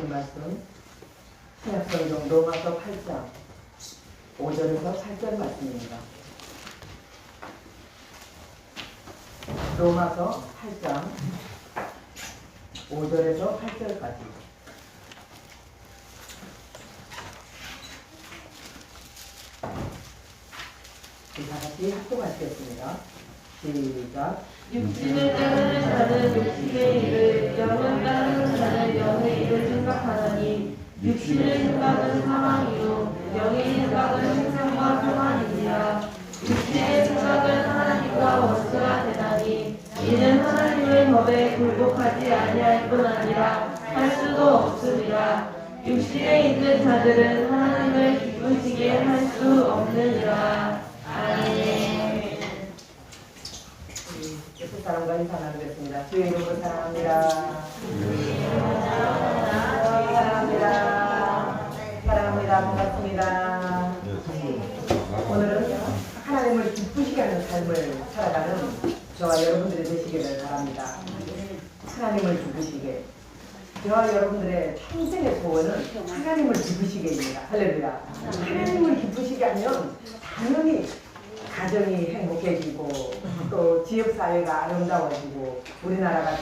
읽은 말씀 신약성경 로마서 8장 5절에서 8절 말씀입니다. 로마서 8장 5절에서 8절까지. 다 같이 합독하시겠습니다. 시작. 육신을 따르는 자는 육신의 일을, 영을 따르는 자는 영의 일을 생각하나니 육신의 생각은 사망이요 영의 생각은 생명과 평안이니라. 육신의 생각은 하나님과 원수가 되나니 이는 하나님의 법에 굴복하지 아니할 뿐 아니라 할 수도 없음이라. 육신에 있는 자들은 하나님을 기쁘시게 할 수 없느니라. 아멘. 예수 사랑과 인사 나누겠습니다. 주의 이름으로 사랑합니다. 사랑합니다. 사랑합니다. 반갑습니다. 오늘은 하나님을 기쁘시게 하는 삶을 살아가는 저와 여러분들이 되시기를 바랍니다. 하나님을 기쁘시게. 저와 여러분들의 평생의 소원은 하나님을 기쁘시게입니다. 할렐루야. 하나님을 기쁘시게 하면 당연히 가정이 행복해지고 또 지역사회가 아름다워지고 우리나라가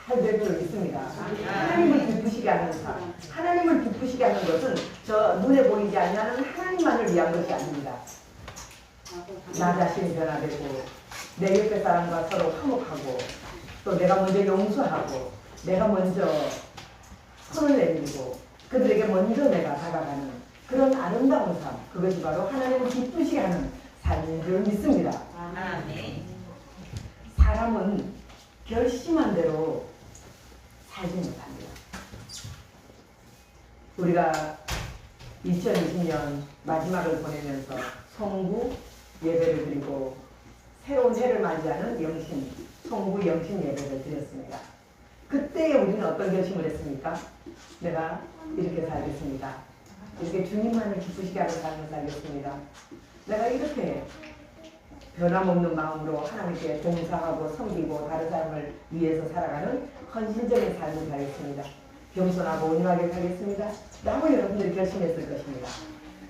잘 될 줄 믿습니다. 하나님을 기쁘시게 하는 삶. 하나님을 기쁘시게 하는 것은 저 눈에 보이지 않는 하나님만을 위한 것이 아닙니다. 나 자신이 변화되고 내 옆에 사람과 서로 화목하고 또 내가 먼저 용서하고 내가 먼저 손을 내밀고 그들에게 먼저 내가 다가가는 그런 아름다운 삶. 그것이 바로 하나님을 기쁘시게 하는 삶인 줄 믿습니다. 사람은 결심한 대로 살지 못합니다. 우리가 2020년 마지막을 보내면서 성부 예배를 드리고 새로운 해를 맞이하는 영신, 성부 영신 예배를 드렸습니다. 그때 우리는 어떤 결심을 했습니까? 내가 이렇게 살겠습니다. 이렇게 주님만을 기쁘시게 하는 삶을 살겠습니다. 내가 이렇게 변함없는 마음으로 하나님께 봉사하고 섬기고 다른 사람을 위해서 살아가는 헌신적인 삶을 살겠습니다. 겸손하고 온유하게 살겠습니다. 라고 여러분들이 결심했을 것입니다.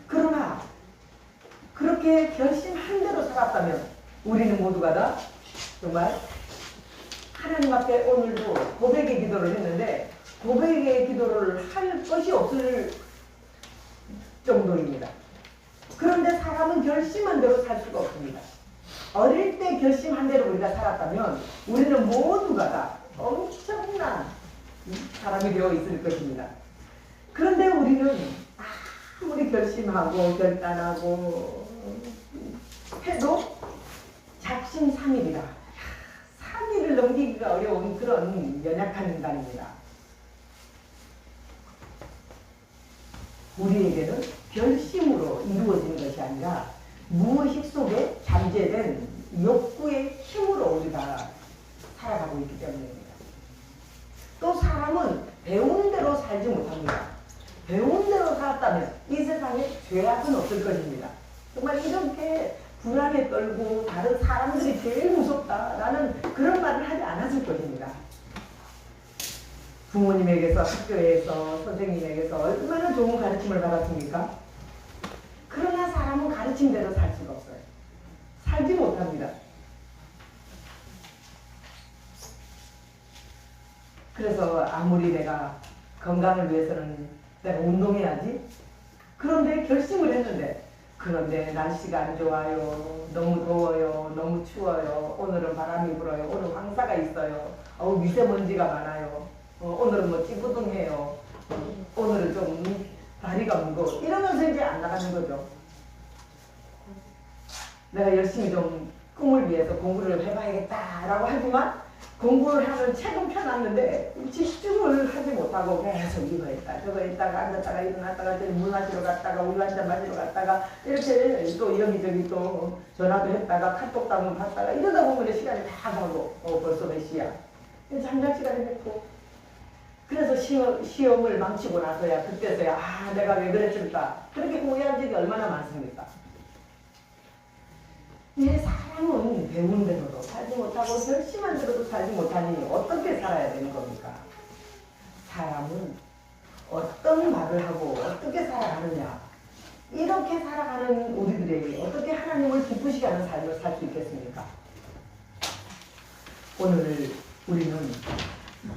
그러나 그렇게 결심한 대로 살았다면 우리는 모두가 다 정말 하나님 앞에 오늘도 고백의 기도를 했는데 고백의 기도를 할 것이 없을 정도입니다. 그런데 사람은 결심한 대로 살 수가 없습니다. 어릴 때 결심한 대로 우리가 살았다면 우리는 모두가 다 엄청난 사람이 되어 있을 것입니다. 그런데 우리는 아무리 결심하고 결단하고 해도 작심삼일이라 3일을 넘기기가 어려운 그런 연약한 인간입니다. 우리에게는 결심으로 이루어지는 것이 아니라 무의식 속에 잠재된 욕구의 힘으로 우리가 살아가고 있기 때문입니다. 또 사람은 배운 대로 살지 못합니다. 배운 대로 살았다면 이 세상에 죄악은 없을 것입니다. 정말 이렇게 불안에 떨고 다른 사람들이 제일 무섭다라는 그런 말을 하지 않았을 것입니다. 부모님에게서 학교에서 선생님에게서 얼마나 좋은 가르침을 받았습니까? 그러나 사람은 가르침대로 살 수가 없어요. 살지 못합니다. 그래서 아무리 내가 건강을 위해서는 내가 운동해야지. 그런데 결심을 했는데 그런데 날씨가 안 좋아요. 너무 더워요. 너무 추워요. 오늘은 바람이 불어요. 오늘 황사가 있어요. 미세먼지가 많아요. 오늘은 뭐 찌뿌둥해요. 오늘은 좀 다리가 무거워. 이러면서 이제 안 나가는 거죠. 내가 열심히 좀 꿈을 위해서 공부를 해봐야겠다라고 하지만 공부를 하는 책은 펴놨는데 집중을 하지 못하고 계속 이거 했다 저거 했다가 앉았다가 일어났다가 물 마시러 갔다가 우유 한잔 마시러 갔다가 이렇게 또 여기저기 또 전화도 했다가 카톡도 한번 봤다가 이러다 보면 시간이 다 가고 벌써 몇 시야. 잠잘 시간이 됐고 그래서 시험을 망치고 나서야 그때서야 내가 왜 그랬을까 그렇게 후회한 적이 얼마나 많습니까? 이 사람은 배운 대로도 살지 못하고 결심한 대로도 살지 못하니 어떻게 살아야 되는 겁니까? 사람은 어떤 말을 하고 어떻게 살아가느냐, 이렇게 살아가는 우리들에게 어떻게 하나님을 기쁘시게 하는 삶을 살 수 있겠습니까? 오늘 우리는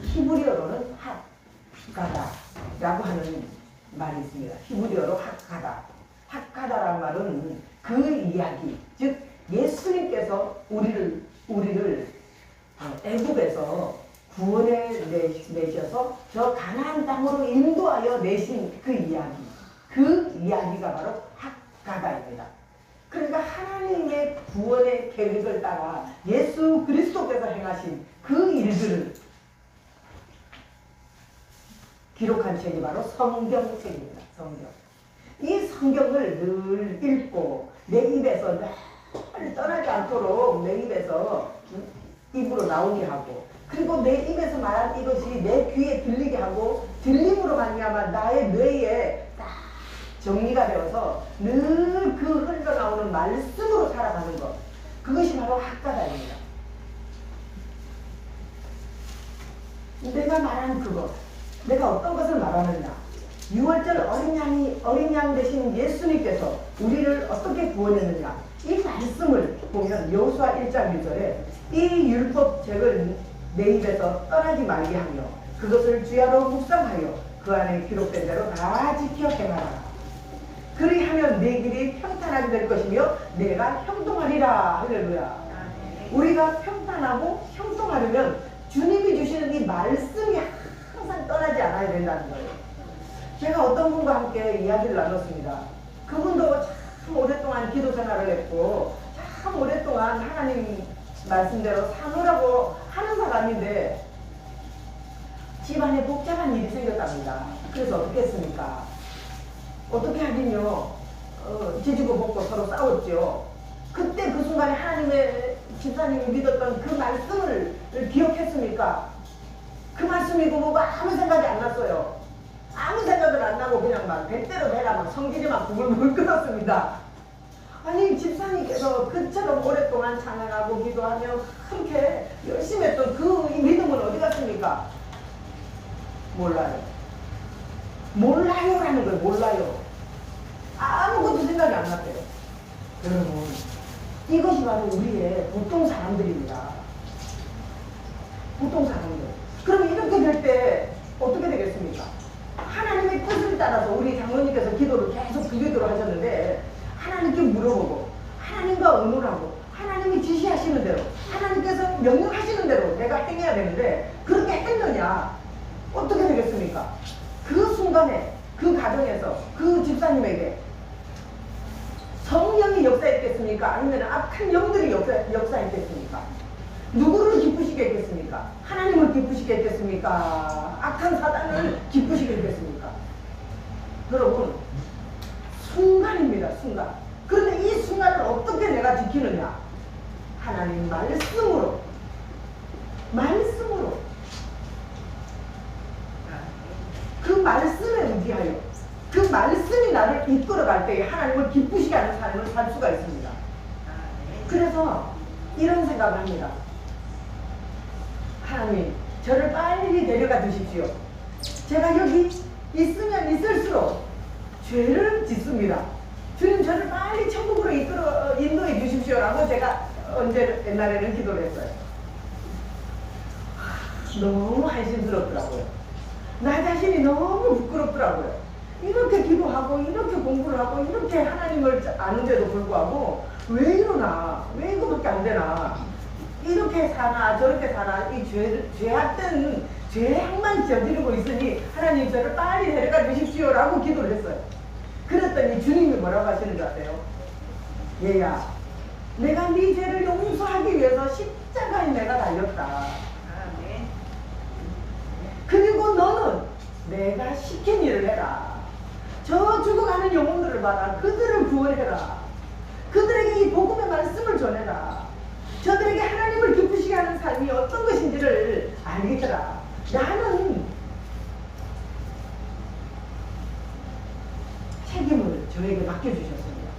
히브리어로는 학가다라고 하는 말이 있습니다. 히브리어로 학가다라는 말은 그 이야기, 즉 예수님께서 우리를 애국에서 구원해 내셔서 저 가나안 땅으로 인도하여 내신 그 이야기가 바로 학가다입니다. 그러니까 하나님의 구원의 계획을 따라 예수 그리스도께서 행하신 그 일들을 기록한 책이 바로 성경책입니다. 성경. 이 성경을 늘 읽고 내 입에서 늘 떠나지 않도록 내 입에서 입으로 나오게 하고, 그리고 내 입에서 말한 이것이 내 귀에 들리게 하고, 들림으로 말미암아 나의 뇌에 딱 정리가 되어서 늘 그 흘러나오는 말씀으로 살아가는 것, 그것이 바로 학가다입니다. 내가 말한 그것, 내가 어떤 것을 말하느냐, 6월절 어린 양 되신 예수님께서 우리를 어떻게 구원했느냐, 이 말씀을 보면 여호수아 1장 1절에 이 율법책을 내 입에서 떠나지 말게 하며 그것을 주야로 묵상하여 그 안에 기록된 대로 다 지켜 행하라. 그리하면 내 길이 평탄하게 될 것이며 내가 형통하리라. 할렐루야. 우리가 평탄하고 형통하려면 주님이 주시는 이 말씀이 항상 떠나지 않아야 된다는 거예요. 제가 어떤 분과 함께 이야기를 나눴습니다. 그분도 참 오랫동안 기도 생활을 했고 참 오랫동안 하나님 말씀대로 사노라고 하는 사람인데 집안에 복잡한 일이 생겼답니다. 그래서 어떻게 했습니까? 어떻게 하긴요, 지지고 볶고 서로 싸웠죠. 그때 그 순간에 하나님의 집사님이 믿었던 그 말씀을 기억했습니까? 그 말씀이 보고 아무 생각이 안 났어요. 아무 생각을 안 나고 그냥 막 대대로 내가 막 성질이 막 부글부글 끓었습니다. 아니 집사님께서 그처럼 오랫동안 찬양하고 기도하며 그렇게 열심히 했던 그 믿음은 어디 갔습니까? 몰라요. 몰라요라는 걸 몰라요. 아무것도 생각이 안 났대요. 여러분, 이것이 바로 우리의 보통 사람들입니다. 보통 사람들. 그럼 이렇게 될 때 어떻게 되겠습니까? 하나님의 뜻을 따라서 우리 장로님께서 기도를 계속 기도를 하셨는데 하나님께 물어보고 하나님과 의논하고 하나님이 지시하시는 대로 하나님께서 명령하시는 대로 내가 행해야 되는데 그렇게 했느냐? 어떻게 되겠습니까? 그 순간에 그 가정에서 그 집사님에게 성령이 역사했겠습니까? 아니면 악한 영들이 역사했겠습니까? 누구를 기쁘시게 했겠습니까? 하나님을 기쁘시게 했겠습니까? 악한 사단을 기쁘시게 했겠습니까? 여러분, 순간입니다. 순간. 그런데 이 순간을 어떻게 내가 지키느냐? 하나님 말씀으로 그 말씀에 의지하여 그 말씀이 나를 이끌어갈 때에 하나님을 기쁘시게 하는 삶을 살 수가 있습니다. 그래서 이런 생각을 합니다. 하나님, 저를 빨리 데려가 주십시오. 제가 여기 있으면 있을수록 죄를 짓습니다. 주님, 저를 빨리 천국으로 인도해 주십시오라고 제가 옛날에는 기도를 했어요. 너무 한심스럽더라고요. 나 자신이 너무 부끄럽더라고요. 이렇게 기도하고 이렇게 공부를 하고 이렇게 하나님을 아는데도 불구하고 왜 이러나, 왜 이거밖에 안 되나, 이렇게 사나 저렇게 사나, 이 죄악된 죄악만 저지르고 있으니 하나님 저를 빨리 데려가 주십시오라고 기도를 했어요. 그랬더니 주님이 뭐라고 하시는 줄 아세요? 얘야, 내가 네 죄를 용서하기 위해서 십자가에 내가 달렸다. 그리고 너는 내가 시킨 일을 해라. 저 죽어가는 영혼들을 봐라. 그들을 구원해라. 그들에게 이 복음의 말씀을 전해라. 저들에게 하나님을 기쁘시게 하는 삶이 어떤 것인지를 알게 해라. 나는 책임을 저에게 맡겨주셨습니다.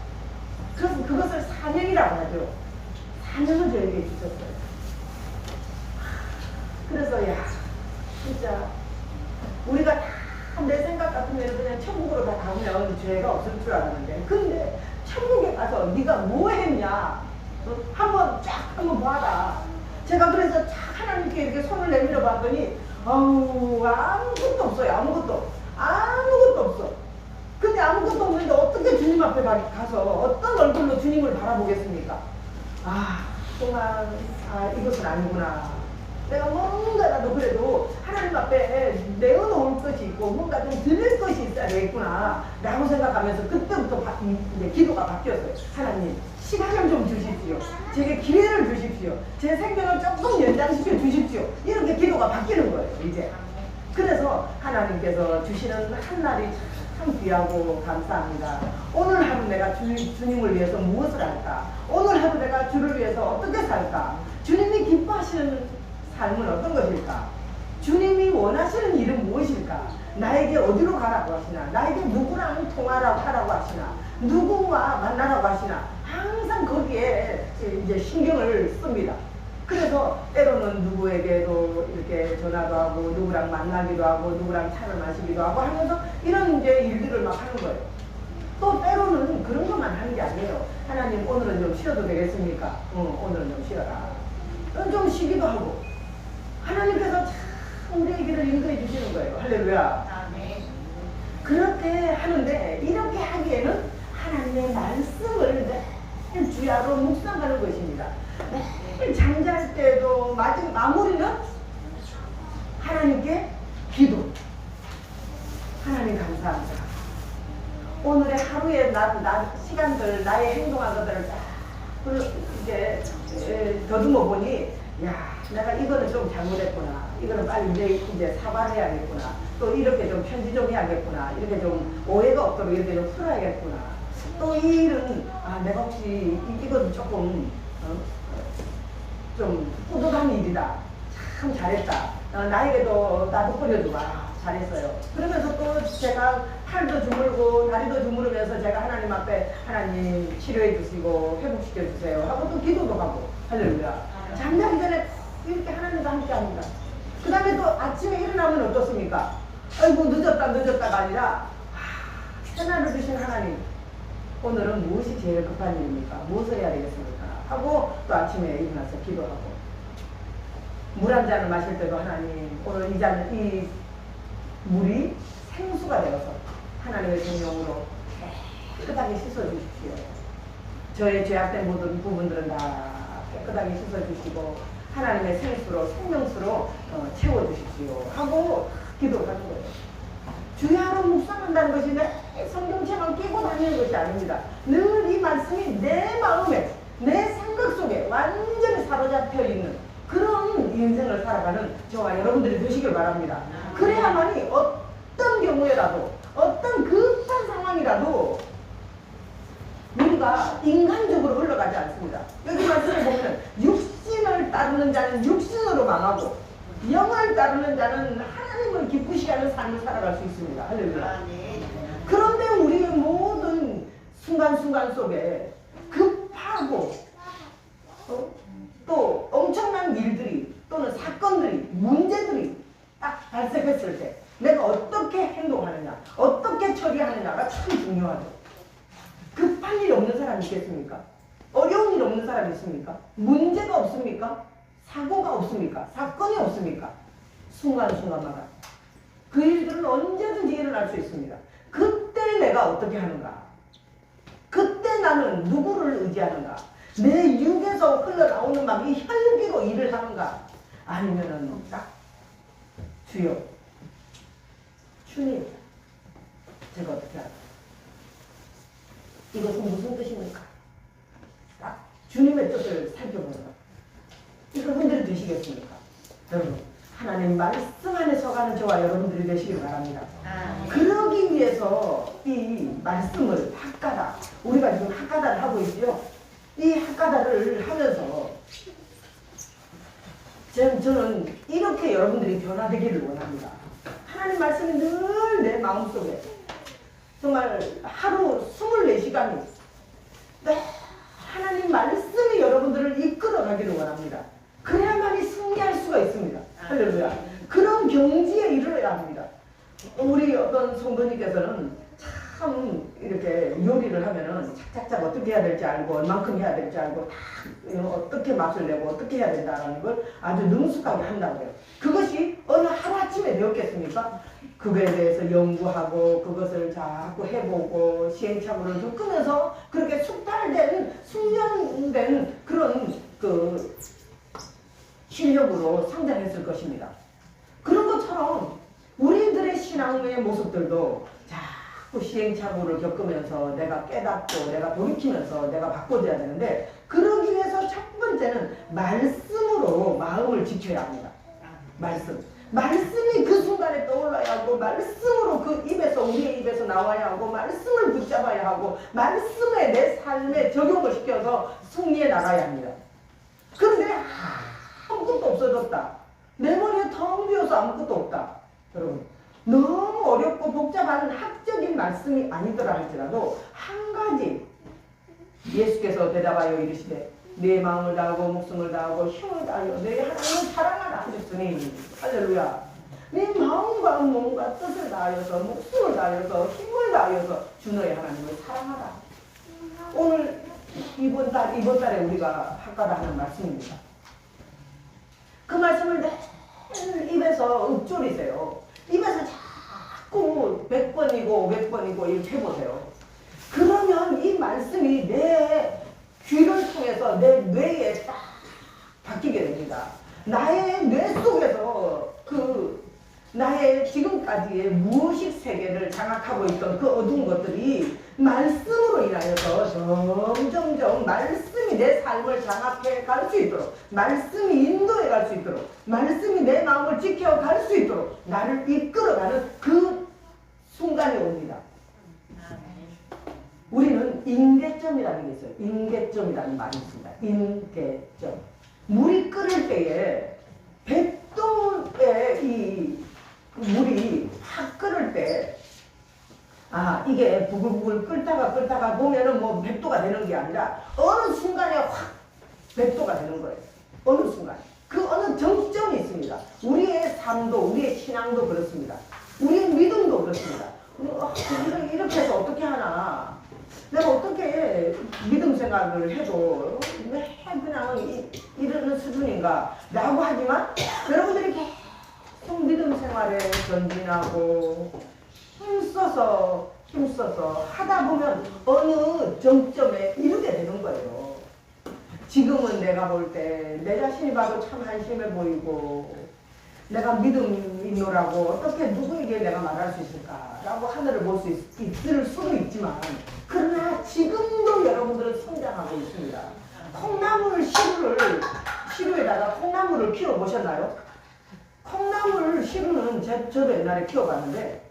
그래서 그것을 사명이라고 하죠. 사명을 저에게 주셨어요. 그래서 야, 진짜 우리가 다 내 생각 같으면 그냥 천국으로 다 가면 죄가 없을 줄 알았는데, 근데 천국에 가서 네가 뭐 했냐? 한번 봐라. 제가 그래서 쫙 하나님께 이렇게 손을 내밀어 봤더니, 아무것도 없어요. 아무것도 없어. 근데 아무것도 없는데 어떻게 주님 앞에 가서 어떤 얼굴로 주님을 바라보겠습니까? 정말, 이것은 아니구나. 내가 뭔가라도 그래도 하나님 앞에 내어놓을 것이 있고 뭔가 좀 드릴 것이 있어야 되겠구나 라고 생각하면서 그때부터 이제 기도가 바뀌었어요. 하나님, 시간을 좀 주십시오. 제게 기회를 주십시오. 제 생명을 조금 연장시켜 주십시오. 이렇게 기도가 바뀌는 거예요, 이제. 그래서 하나님께서 주시는 한 날이 참 귀하고 감사합니다. 오늘 하루 내가 주님을 위해서 무엇을 할까? 오늘 하루 내가 주를 위해서 어떻게 살까? 주님이 기뻐하시는 삶은 어떤 것일까? 주님이 원하시는 일은 무엇일까? 나에게 어디로 가라고 하시나? 나에게 누구랑 통화라고 하라고 하시나? 누구와 만나라고 하시나? 항상 거기에 이제 신경을 씁니다. 그래서 때로는 누구에게도 이렇게 전화도 하고 누구랑 만나기도 하고 누구랑 차를 마시기도 하고 하면서 이런 이제 일들을 막 하는 거예요. 또 때로는 그런 것만 하는 게 아니에요. 하나님, 오늘은 좀 쉬어도 되겠습니까? 오늘은 좀 쉬어라. 좀 쉬기도 하고. 하나님께서 참 우리에게를 인도해 주시는 거예요. 할렐루야. 그렇게 하는데, 이렇게 하기에는 하나님의 말씀을 매일 주야로 묵상하는 것입니다. 매일 잠잘 때도 마무리는 하나님께 기도. 하나님 감사합니다. 오늘의 하루의 시간들, 나의 행동한 것들을 쫙 이제 더듬어 보니, 내가 이거는 좀 잘못했구나. 이거는 빨리 이제 사과를 해야겠구나. 또 이렇게 좀 편지 좀 해야겠구나. 이렇게 좀 오해가 없도록 이렇게 좀 풀어야겠구나. 또 이 일은, 내가 혹시 이건 조금, 좀 뿌듯한 일이다. 참 잘했다. 나에게도 나도 뿌려주고, 잘했어요. 그러면서 또 제가 팔도 주물고 다리도 주무르면서 제가 하나님 앞에, 하나님 치료해 주시고 회복시켜 주세요 하고 또 기도도 하고. 할렐루야. 잠자기 전에 이렇게 하나님과 함께 합니다. 그 다음에 또 아침에 일어나면 어떻습니까? 아이고 늦었다가 아니라, 새날을 주신 하나님, 오늘은 무엇이 제일 급한 일입니까? 무엇을 해야 되겠습니까? 하고 또 아침에 일어나서 기도하고, 물 한 잔을 마실 때도 하나님, 오늘 이 물이 생수가 되어서 하나님의 성령으로 깨끗하게 씻어주십시오. 저의 죄악된 모든 부분들은 다 깨끗하게 씻어주시고 하나님의 생수로, 생명수로 채워주십시오 하고 기도를 하는 거예요. 주야로 묵상한다는 것이 내 성경책만 끼고 다니는 것이 아닙니다. 늘 이 말씀이 내 마음에, 내 생각 속에 완전히 사로잡혀 있는 그런 인생을 살아가는 저와 여러분들이 되시길 바랍니다. 그래야만이 어떤 경우에라도, 어떤 급한 상황이라도 우리가 인간적으로 흘러가지 않습니다. 여기 말씀에 보면 육신을 따르는 자는 육신으로 망하고 영을 따르는 자는 하나님을 기쁘시게 하는 삶을 살아갈 수 있습니다. 할렐루야. 그런데 우리의 모든 순간순간 속에 급하고 또 엄청난 일들이 또는 사건들이, 문제들이 딱 발생했을 때 내가 어떻게 행동하느냐, 어떻게 처리하느냐가 참 중요하죠. 급한 일 없는 사람이 있겠습니까? 어려운 일 없는 사람이 있습니까? 문제가 없습니까? 사고가 없습니까? 사건이 없습니까? 순간순간마다 그 일들은 언제든지 일어날 수 있습니다. 그때 내가 어떻게 하는가? 그때 나는 누구를 의지하는가? 내 육에서 흘러나오는 막 이 혈기로 일을 하는가? 아니면은 딱 주여, 주님, 제가 어떻게 할까? 이것은 무슨 뜻입니까? 딱 주님의 뜻을 살펴보는 것. 여러분들이 되시겠습니까? 여러분, 하나님 말씀 안에 서가는 저와 여러분들이 되시길 바랍니다. 그러기 위해서 이 말씀을 학가다, 우리가 지금 학가다를 하고 있죠. 이 학가다를 하면서 저는 이렇게 여러분들이 변화되기를 원합니다. 하나님 말씀이 늘 내 마음속에 정말 하루 24시간이 하나님 말씀이 여러분들을 이끌어 가기를 원합니다. 그래야만이 승리할 수가 있습니다. 할렐루야. 그런 경지에 이르러야 합니다. 우리 어떤 성도님께서는 참 이렇게 요리를 하면은 착착착 어떻게 해야 될지 알고 얼만큼 해야 될지 알고 다 어떻게 맛을 내고 어떻게 해야 된다는 걸 아주 능숙하게 한다고요. 그것이 어느 하루아침에 되었겠습니까? 그거에 대해서 연구하고 그것을 자꾸 해보고 시행착오를 겪으면서 그렇게 숙달된 숙련된 그런 그 실력으로 성장했을 것입니다. 그런 것처럼 우리들의 신앙의 모습들도 자꾸 시행착오를 겪으면서 내가 깨닫고 내가 돌이키면서 내가 바꿔줘야 되는데, 그러기 위해서 첫 번째는 말씀으로 마음을 지켜야 합니다. 말씀이 그 순간에 떠올라야 하고, 말씀으로 그 입에서 우리의 입에서 나와야 하고, 말씀을 붙잡아야 하고, 말씀에 내 삶에 적용을 시켜서 승리해 나가야 합니다. 그런데 아무것도 없어졌다. 내 머리에 텅 비어서 아무것도 없다. 여러분, 너무 어렵고 복잡한 학적인 말씀이 아니더라 할지라도 한 가지, 예수께서 대답하여 이르시되 내 마음을 다하고 목숨을 다하고 힘을 다하여 내 하나님을 사랑하라 하셨으니, 할렐루야. 내 마음과 몸과 뜻을 다하여서 목숨을 다하여서 힘을 다하여서 주 너의 하나님을 사랑하라. 오늘 이번 달에 우리가 학과다 하는 말씀입니다. 그 말씀을 늘 입에서 읊조리세요. 입에서 자꾸 100번이고 500번이고 이렇게 해보세요. 그러면 이 말씀이 내 귀를 통해서 내 뇌에 딱 바뀌게 됩니다. 나의 뇌 속에서 그 나의 지금까지의 무의식 세계를 장악하고 있던 그 어두운 것들이 말씀으로 인하여서 점점점 말씀이 내 삶을 장악해 갈 수 있도록, 말씀이 인도해 갈 수 있도록, 말씀이 내 마음을 지켜 갈 수 있도록 나를 이끌어가는 그 순간이 옵니다. 우리는 인계점이라는 게 있어요. 인계점이라는 말이 있습니다. 인계점. 물이 끓을 때에 100도의 이 물이 확 끓을 때, 이게 부글부글 끓다가 보면은 뭐 100도가 되는 게 아니라 어느 순간에 확 100도가 되는 거예요. 어느 순간. 그 어느 정점이 있습니다. 우리의 삶도, 우리의 신앙도 그렇습니다. 우리의 믿음도 그렇습니다. 이렇게 해서 어떻게 하나? 내가 어떻게 믿음 생각을 해도 왜 그냥 이러는 수준인가? 라고 하지만 여러분들이 계속 믿음 생활에 전진하고 힘써서 하다 보면 어느 정점에 이르게 되는 거예요. 지금은 내가 볼 때 내 자신이 봐도 참 한심해 보이고, 내가 믿음이노라고 어떻게 누구에게 내가 말할 수 있을까라고 하늘을 볼 수 있을 수도 있지만, 그러나 지금도 여러분들은 성장하고 있습니다. 콩나물 시루에다가 콩나물을 키워 보셨나요? 콩나물 시루는 저도 옛날에 키워봤는데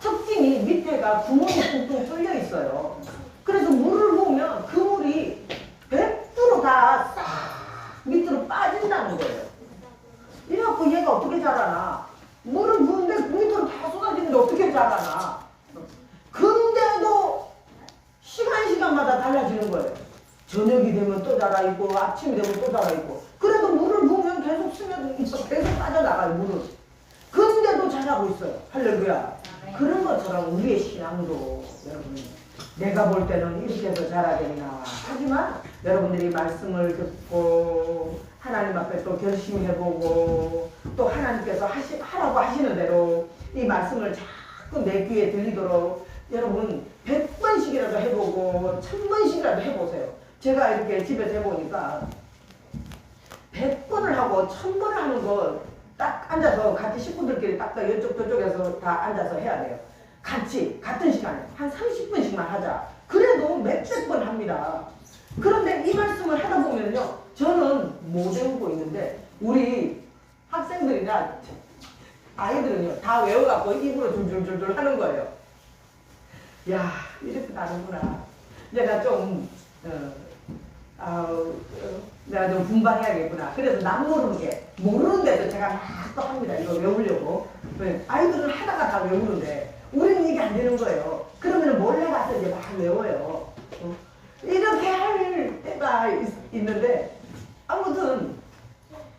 특징이 밑에가 구멍이 퉁퉁 뚫려 있어요. 그래서 물을 부으면 그 물이 100% 다 싹 밑으로 빠진다는 거예요. 이래갖고 얘가 어떻게 자라나? 물을 부은데 밑으로 다 쏟아지는데 어떻게 자라나? 근데도 시간마다 달라지는 거예요. 저녁이 되면 또 자라있고 아침이 되면 또 자라있고, 그래도 물을 부으면 계속 스며들고 계속 빠져나가요. 물은. 근데도 자라고 있어요. 할렐루야. 그런 것처럼 우리의 신앙도 여러분, 내가 볼 때는 이렇게 해서 자라겠나. 하지만 여러분들이 말씀을 듣고 하나님 앞에 또 결심해보고 또 하나님께서 하라고 하시는 대로 이 말씀을 자꾸 내 귀에 들리도록 여러분 100번씩이라도 해보고 1000번씩이라도 해보세요. 제가 이렇게 집에서 해보니까 100번을 하고 1000번을 하는 거 딱 앉아서 같이 식구들끼리 딱 이쪽 저쪽에서 다 앉아서 해야 돼요. 같은 시간에 한 30분씩만 하자. 그래도 몇백 번 합니다. 그런데 이 말씀을 하다 보면요, 저는 못 외우고 있는데 우리 학생들이나 아이들은요 다 외워갖고 입으로 줄줄줄줄 하는 거예요. 야, 이렇게 다르구나. 내가 좀 내가 좀 분발해야겠구나. 그래서 남 모르는데도 제가 막 또 합니다. 이거 외우려고. 아이들은 하다가 다 외우는데 우리는 이게 안 되는 거예요. 그러면 몰래 가서 이제 막 외워요. 이렇게 할 때가 있는데, 아무튼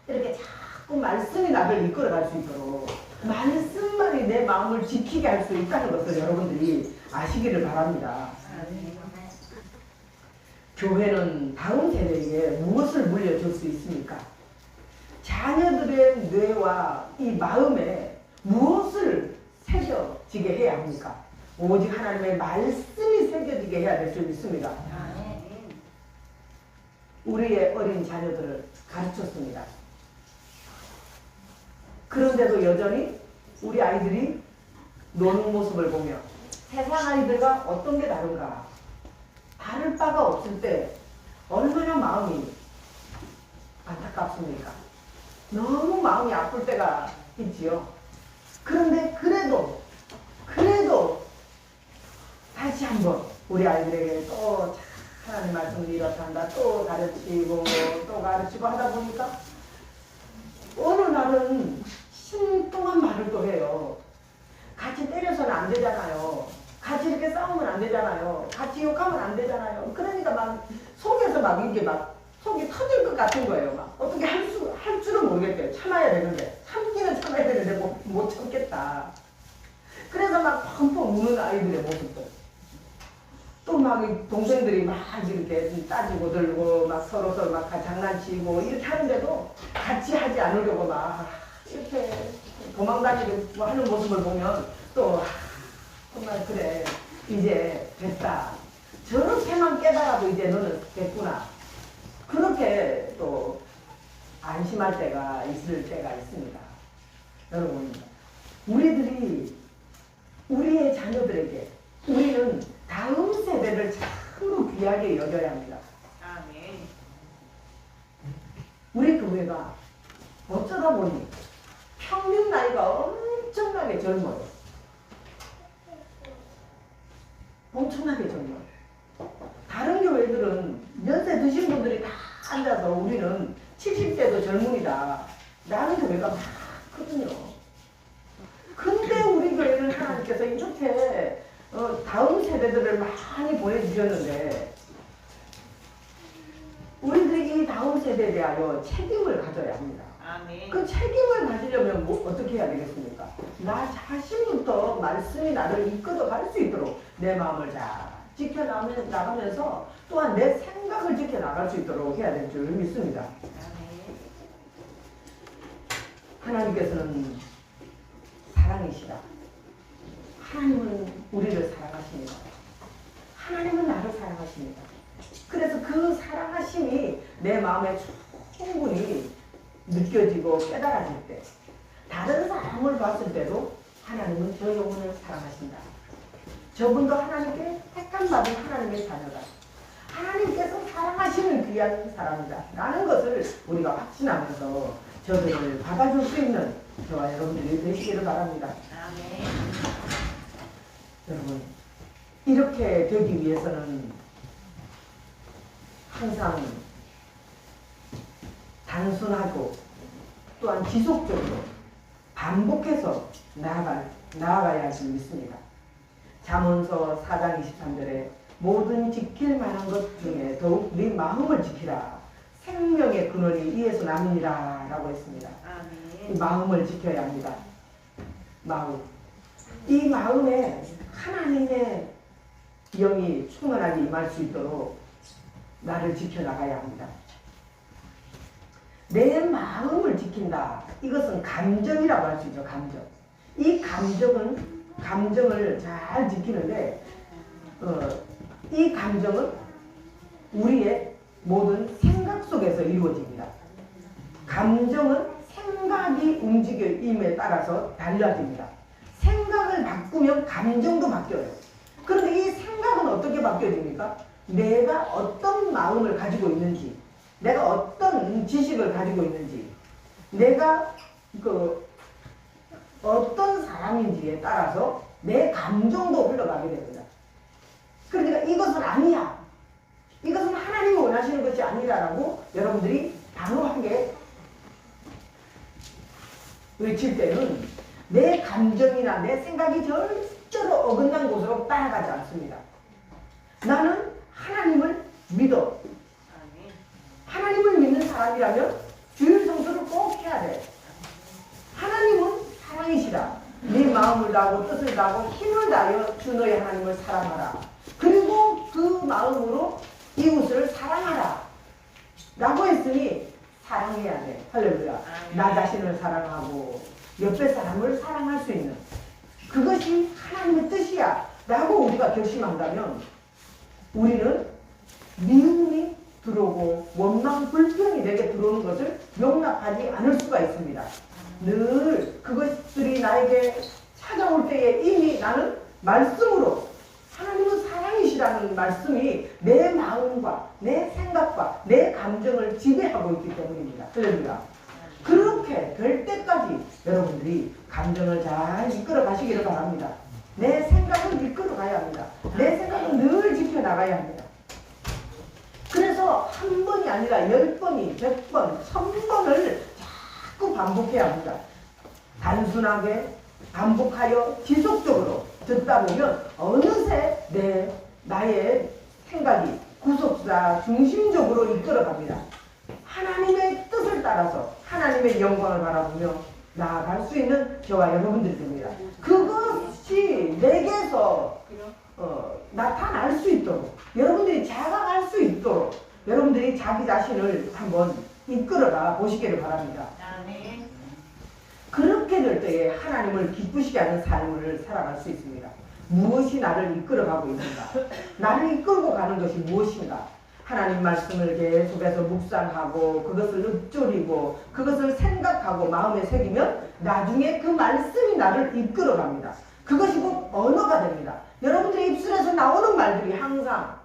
이렇게 자꾸 말씀이 나를 이끌어갈 수 있도록 말씀만이 내 마음을 지키게 할 수 있다는 것을 여러분들이 아시기를 바랍니다. 교회는 다음 세대에게 무엇을 물려줄 수 있습니까? 자녀들의 뇌와 이 마음에 무엇을 새겨지게 해야 합니까? 오직 하나님의 말씀이 새겨지게 해야 될 줄 믿습니다. 우리의 어린 자녀들을 가르쳤습니다. 그런데도 여전히 우리 아이들이 노는 모습을 보며 세상 아이들과 어떤 게 다른가? 다를 바가 없을 때 얼마나 마음이 안타깝습니까? 너무 마음이 아플 때가 있지요. 그런데 그래도 다시 한번 우리 아이들에게 또 하나님 말씀을 이렇단다 또 가르치고 하다 보니까 어느 날은 신동안 말을 또 해요. 같이 때려서는 안 되잖아요. 같이 이렇게 싸우면 안 되잖아요. 같이 욕하면 안 되잖아요. 그러니까 막 속에서 막 이게 막 속이 터질 것 같은 거예요. 막 어떻게 할 줄은 모르겠대요. 참아야 되는데 참기는 참아야 되는데 못 참겠다. 그래서 막 펑펑 우는 아이들의 모습들. 또 막 동생들이 막 이렇게 따지고 들고 막 서로 막 장난치고 이렇게 하는데도 같이 하지 않으려고 막 이렇게 도망다니고 하는 모습을 보면 또 정말 그래 이제 됐다. 저렇게만 깨달아도 이제 너는 됐구나. 그렇게 또 안심할 때가 있을 때가 있습니다. 여러분 우리들이 우리의 자녀들에게 우리는 다음 세대를 참으로 귀하게 여겨야 합니다. 아멘. 우리 교회가 어쩌다 보니 평균 나이가 엄청나게 젊어요. 엄청나게 젊어요. 다른 교회들은 연세 드신 분들이 다 앉아서 우리는 70대도 젊은이다. 라는 교회가 많거든요. 근데 우리 교회는 하나님께서 이렇게 다음 세대들을 많이 보내주셨는데 우리들이 이 다음 세대에 대하여 책임을 가져야 합니다. 아멘. 그 책임을 가지려면 어떻게 해야 되겠습니까? 나 자신부터 말씀이 나를 이끌어 갈 수 있도록 내 마음을 잘 지켜나가면서 또한 내 생각을 지켜나갈 수 있도록 해야 될 줄 믿습니다. 아멘. 하나님께서는 사랑이시다. 하나님은 우리를 사랑하십니다. 하나님은 나를 사랑하십니다. 그래서 그 사랑하심이 내 마음에 충분히 느껴지고 깨달아질 때 다른 사람을 봤을 때도 하나님은 저 영혼을 사랑하신다. 저분도 하나님께 택함받은 하나님의 자녀다. 하나님께서 사랑하시는 귀한 사람이다. 라는 것을 우리가 확신하면서 저들을 받아줄 수 있는 저와 여러분들이 되시기를 바랍니다. 아멘. 여러분 이렇게 되기 위해서는 항상 단순하고 또한 지속적으로 반복해서 나아가야 할 줄 믿습니다. 잠언서 4장 23절에 모든 지킬 만한 것 중에 더욱 네 마음을 지키라. 생명의 근원이 이에서 남으니라 라고 했습니다. 아멘. 이 마음을 지켜야 합니다. 마음. 이 마음에 하나님의 영이 충만하게 임할 수 있도록 나를 지켜나가야 합니다. 내 마음을 지킨다. 이것은 감정이라고 할 수 있죠. 감정. 이 감정을 잘 지키는데 이 감정은 우리의 모든 생각 속에서 이루어집니다. 감정은 생각이 움직임에 따라서 달라집니다. 생각을 바꾸면 감정도 바뀌어요. 그런데 이 생각은 어떻게 바뀌어집니까? 내가 어떤 마음을 가지고 있는지, 내가 어떤 지식을 가지고 있는지, 내가 어떤 사람인지에 따라서 내 감정도 흘러가게 됩니다. 그러니까 이것은 아니야. 이것은 하나님이 원하시는 것이 아니라라고 여러분들이 단호하게 외칠 때는 내 감정이나 내 생각이 절대로 어긋난 곳으로 따라가지 않습니다. 나는 하나님을 믿어. 하나님을 믿는 사람이라면 주일 성수를 꼭 해야 돼. 하나님은 사랑이시다. 다하고 뜻을 다하고 힘을 다하여 주 너의 하나님을 사랑하라. 그리고 그 마음으로 이웃을 사랑하라 라고 했으니 사랑해야 돼. 할렐루야. 나 자신을 사랑하고 옆에 사람을 사랑할 수 있는 그것이 하나님의 뜻이야 라고 우리가 결심한다면 우리는 미움이 들어오고 원망 불평이 내게 들어오는 것을 용납하지 않을 수가 있습니다. 늘 그것들이 나에게 찾아올 때에 이미 나는 말씀으로 하나님은 사랑이시라는 말씀이 내 마음과 내 생각과 내 감정을 지배하고 있기 때문입니다. 할렐루야. 그렇게 될 때까지 여러분들이 감정을 잘 이끌어 가시기를 바랍니다. 내 생각을 이끌어 가야 합니다. 내 생각은 늘 지켜나가야 합니다. 그래서 한 번이 아니라 10번이 100번, 1000번을 자꾸 반복해야 합니다. 단순하게 반복하여 지속적으로 듣다 보면 어느새 나의 생각이 구속사 중심적으로 이끌어갑니다. 하나님의 뜻을 따라서 하나님의 영광을 바라보며 나아갈 수 있는 저와 여러분들이 됩니다. 그것이 내게서 나타날 수 있도록 여러분들이 자각할 수 있도록 여러분들이 자기 자신을 한번 이끌어가 보시기를 바랍니다. 그렇게 될 때에 하나님을 기쁘시게 하는 삶을 살아갈 수 있습니다. 무엇이 나를 이끌어가고 있는가? 나를 이끌고 가는 것이 무엇인가? 하나님 말씀을 계속해서 묵상하고 그것을 읊조리고 그것을 생각하고 마음에 새기면 나중에 그 말씀이 나를 이끌어갑니다. 그것이 곧 언어가 됩니다. 여러분들의 입술에서 나오는 말들이 항상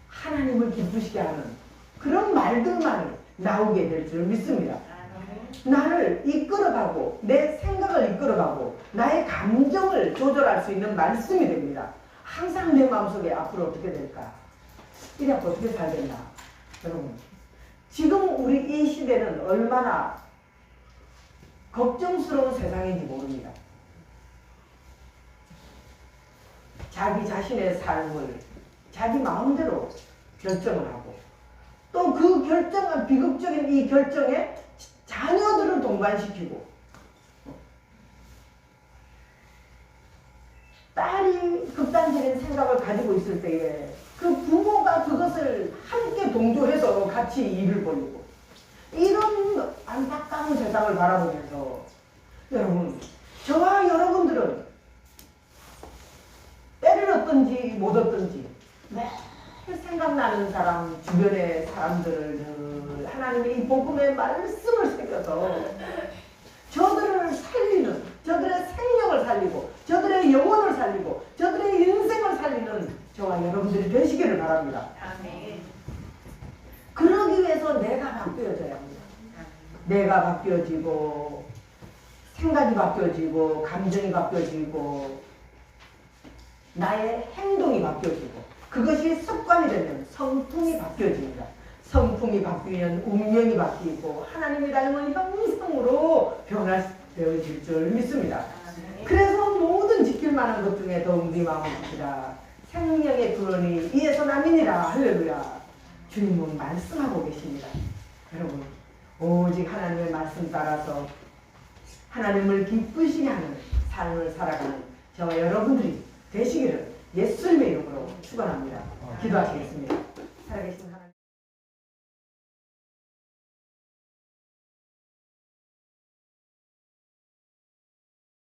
하나님을 기쁘시게 하는 그런 말들만 나오게 될 줄 믿습니다. 나를 이끌어가고 내 생각을 이끌어가고 나의 감정을 조절할 수 있는 말씀이 됩니다. 항상 내 마음속에 앞으로 어떻게 될까? 이래 갖고 어떻게 살겠나? 여러분 지금 우리 이 시대는 얼마나 걱정스러운 세상인지 모릅니다. 자기 자신의 삶을 자기 마음대로 결정을 하고 또 그 결정한 비극적인 이 결정에 자녀들을 동반시키고 딸이 극단적인 생각을 가지고 있을 때에 그 부모가 그것을 함께 동조해서 같이 일을 벌이고 이런 안타까운 세상을 바라보면서 여러분 저와 여러분들은 때를 얻든지 못 얻든지 매일 생각나는 사람 주변의 사람들을 늘 하나님의 이 복음의 말씀을 새겨서 저들을 살리는 저들의 생명을 살리고 저들의 영혼을 살리고 저들의 인생을 살리는 저와 여러분들이 되시기를 바랍니다. 아멘. 그러기 위해서 내가 바뀌어져야 합니다. 내가 바뀌어지고 생각이 바뀌어지고 감정이 바뀌어지고 나의 행동이 바뀌어지고 그것이 습관이 되면 성품이 바뀌어집니다. 성품이 바뀌면 운명이 바뀌고 하나님이 닮은 형상으로 변화되어질 줄 믿습니다. 그래서 모든 지킬 만한 것 중에 더욱 네 마음을 지키라. 생명의 근원이 이에서 남이니라. 할렐루야. 주님은 말씀하고 계십니다. 여러분 오직 하나님의 말씀 따라서 하나님을 기쁘시게 하는 삶을 살아가는 저와 여러분들이 되시기를 예수님의 이름으로 축원합니다. 기도하시겠습니다. 살아계신